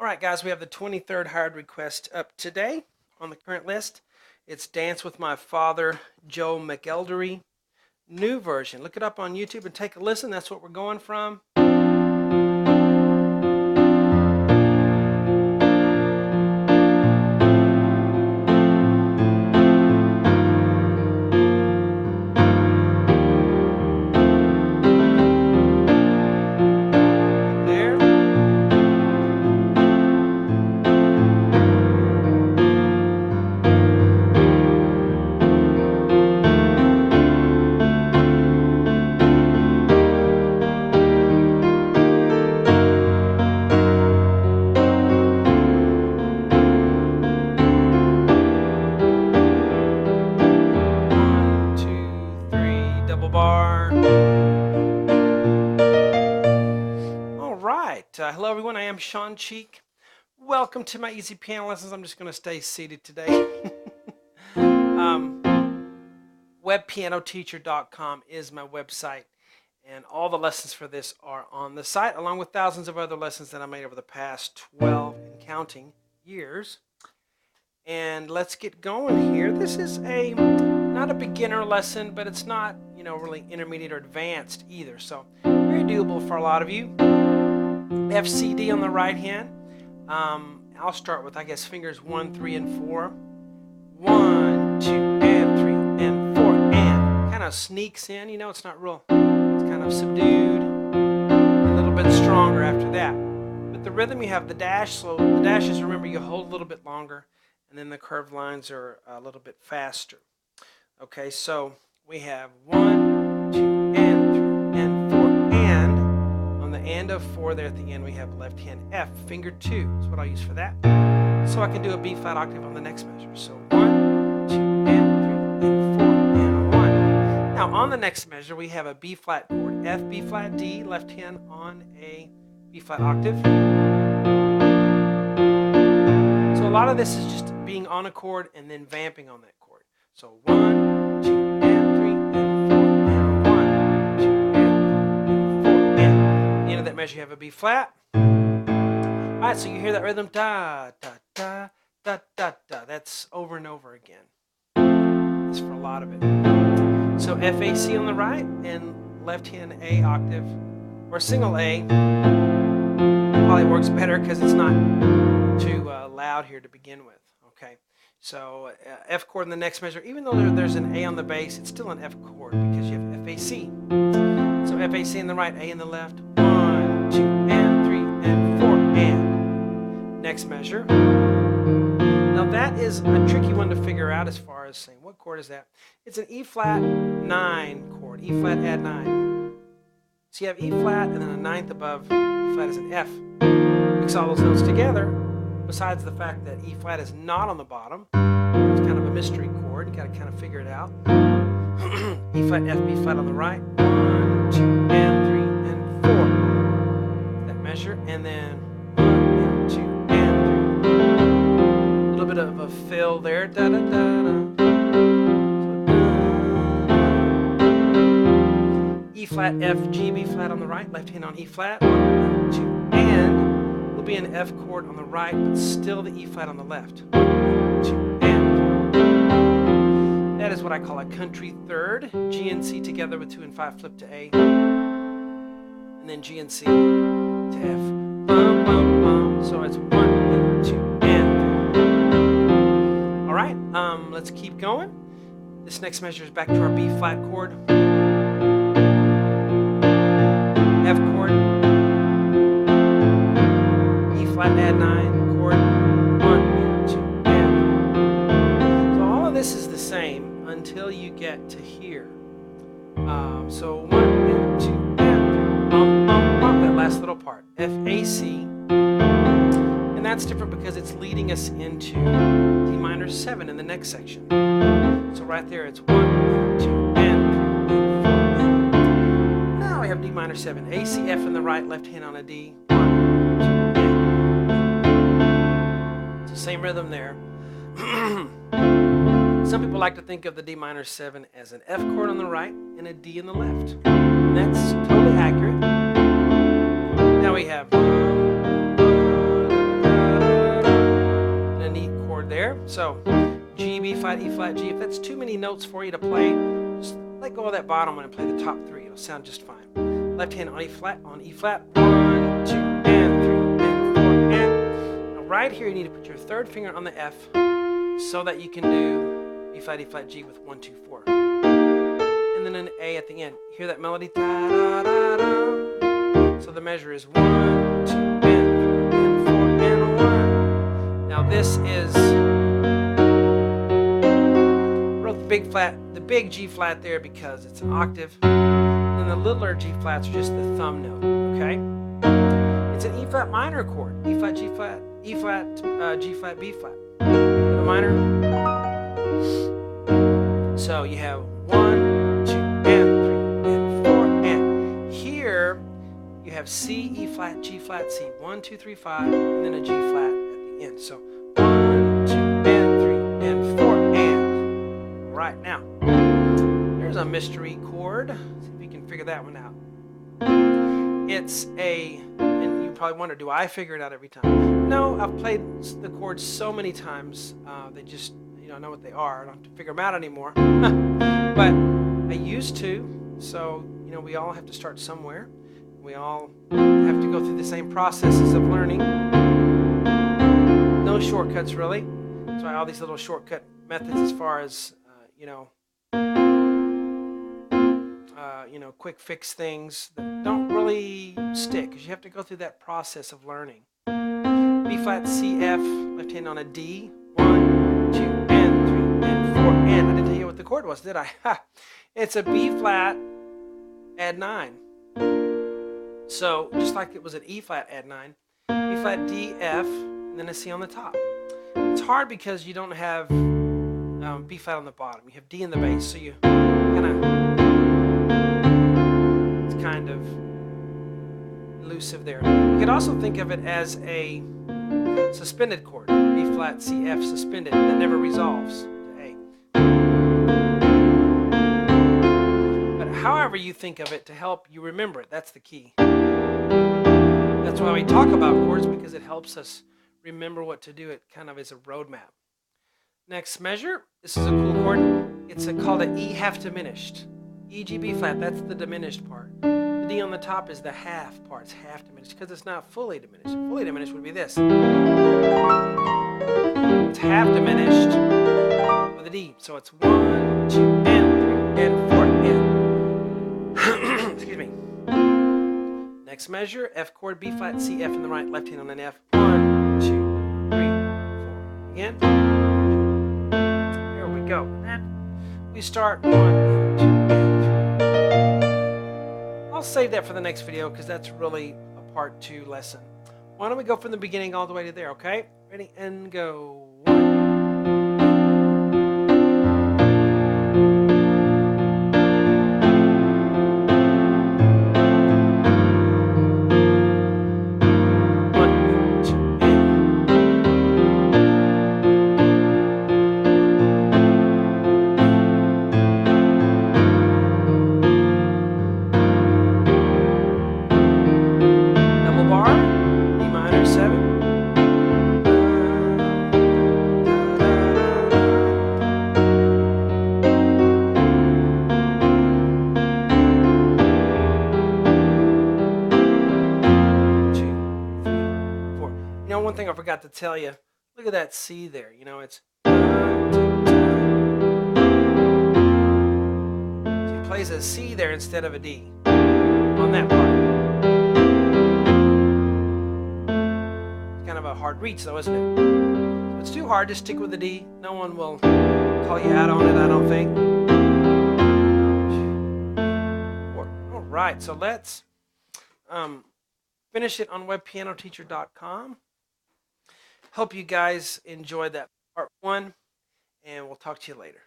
All right, guys, we have the 23rd hired request up today on the current list. It's Dance with My Father, Joe McElderry, new version. Look it up on YouTube and take a listen. That's what we're going from. Hello everyone, I am Sean Cheek. Welcome to my easy piano lessons. I'm just going to stay seated today. Webpianoteacher.com is my website, and all the lessons for this are on the site, along with thousands of other lessons that I made over the past 12 and counting years. And let's get going here. This is not a beginner lesson, but it's not, really intermediate or advanced either. So very doable for a lot of you. F, C, D on the right hand. I'll start with, fingers 1, 3, and 4. 1, 2, and 3, and 4, and. Kind of sneaks in, it's not real. It's kind of subdued. A little bit stronger after that. But the rhythm, you have the dash. So the dashes, remember, you hold a little bit longer. And then the curved lines are a little bit faster. Okay, so we have 1, 2, and 3, and 4, and. On the and of 4 there at the end, we have left hand F, finger 2 is what I'll use for that. So I can do a B flat octave on the next measure. So 1, 2, and 3, and 4, and 1. Now on the next measure, we have a B flat chord, F, B flat, D, left hand on a B flat octave. So a lot of this is just being on a chord and then vamping on that chord. So 1, 2, and 3, and 4, and 1, 2, and 3, and 4, and. End of that measure, you have a B flat. All right, so you hear that rhythm, da, da, da, da, da, da. That's over and over again. That's for a lot of it. So F, A, C on the right, and left hand A octave, or single A, probably works better because it's not too loud here to begin with. Okay, so F chord in the next measure, even though there's an A on the bass, it's still an F chord because you have F, A, C. So F, A, C in the right, A in the left. 1, 2, and 3, and 4, and. Next measure. Now that is a tricky one to figure out as far as saying, what chord is that? It's an E flat 9 chord. E flat add 9. So you have E flat and then a ninth above. E flat is an F. Mix all those notes together. Besides the fact that E flat is not on the bottom. It's kind of a mystery chord. You got to kind of figure it out. E flat, F, B flat on the right. 1, 2, and 3, and 4. That measure. And then 1, and 2, and 3. A little bit of a fill there. Da, da, da, da. E flat, F, G, B flat on the right. Left hand on E flat. 1, 2, and. Will be an F chord on the right, but still the E flat on the left. 1, 2, and. That is what I call a country third. G and C together with 2 and 5 flip to A. And then G and C to F. Bum, bum, bum. So it's 1, and 2, and 3. All right, let's keep going. This next measure is back to our B flat chord. F chord. E flat add 9 chord. 1, and 2, and 3. So all of this is the same until you get to here. So 1, and 2, and 3. Bum, bum, bum. That last little part. F, A, C. And that's different because it's leading us into D minor 7 in the next section. So right there it's 1, and 2, and 3, and 4, and. Now we have D minor 7. A, C, F in the right, left hand on a D. 1, 2, and. So same rhythm there. Some people like to think of the D minor 7 as an F chord on the right and a D in the left. And that's totally accurate. Now we have So G, B flat, E flat, G. If that's too many notes for you to play, just let go of that bottom one and play the top three. It'll sound just fine. Left hand on E flat, 1, 2, and 3, and 4, and. Now right here you need to put your third finger on the F so that you can do B flat, E flat, G with 1, 2, 4. And then an A at the end. Hear that melody? Da, da, da, da. So the measure is 1, 2, and 3, and 4, and 1. Now this is the big G flat there because it's an octave, and the littler G flats are just the thumb note. Okay, it's an E flat minor chord. E flat, G flat, E flat, G flat, B flat. The minor. So you have 1, 2, and 3, and 4, and here you have C, E flat, G flat, C. 1, 2, 3, 5, and then a G flat at the end. So 1, 2, and 3, and 4, and. Right now, there's a mystery chord. See if you can figure that one out. It's and you probably wonder, do I figure it out every time? No, I've played the chords so many times, they just, know what they are. I don't have to figure them out anymore. But I used to, so, we all have to start somewhere. We all have to go through the same processes of learning. No shortcuts, really. So all these little shortcut methods as far as quick fix things that don't really stick because you have to go through that process of learning. B flat, C, F, left hand on a D, 1, 2, and 3, and 4, and. I didn't tell you what the chord was, did I? It's a B flat, add 9. So just like it was an E flat, add 9, B flat, D, F, and then a C on the top. It's hard because you don't have B flat on the bottom. You have D in the bass, so you it's kind of elusive there. You could also think of it as a suspended chord. B flat, C, F, suspended, that never resolves to A. But however you think of it to help you remember it, that's the key. That's why we talk about chords, because it helps us remember what to do. It kind of is a roadmap. Next measure, this is a cool chord. It's called an E half diminished. E, G, B flat, that's the diminished part. The D on the top is the half part. It's half diminished because it's not fully diminished. Fully diminished would be this. It's half diminished with a D. So it's 1, 2, and 3, and 4, and. Excuse me. Next measure, F chord, B flat, C, F in the right, left hand on an F. 1, 2, 3, 4. Again. Go. And we start 1, 2, and 3. I'll save that for the next video because that's really a part 2 lesson. Why don't we go from the beginning all the way to there, okay? Ready and go. 1. One thing I forgot to tell you, look at that C there, it's so he plays a C there instead of a D on that part. It's kind of a hard reach though, isn't it? If it's too hard, just stick with the D. No one will call you out on it, I don't think. All right, so let's finish it on webpianoteacher.com. Hope you guys enjoyed that part 1, and we'll talk to you later.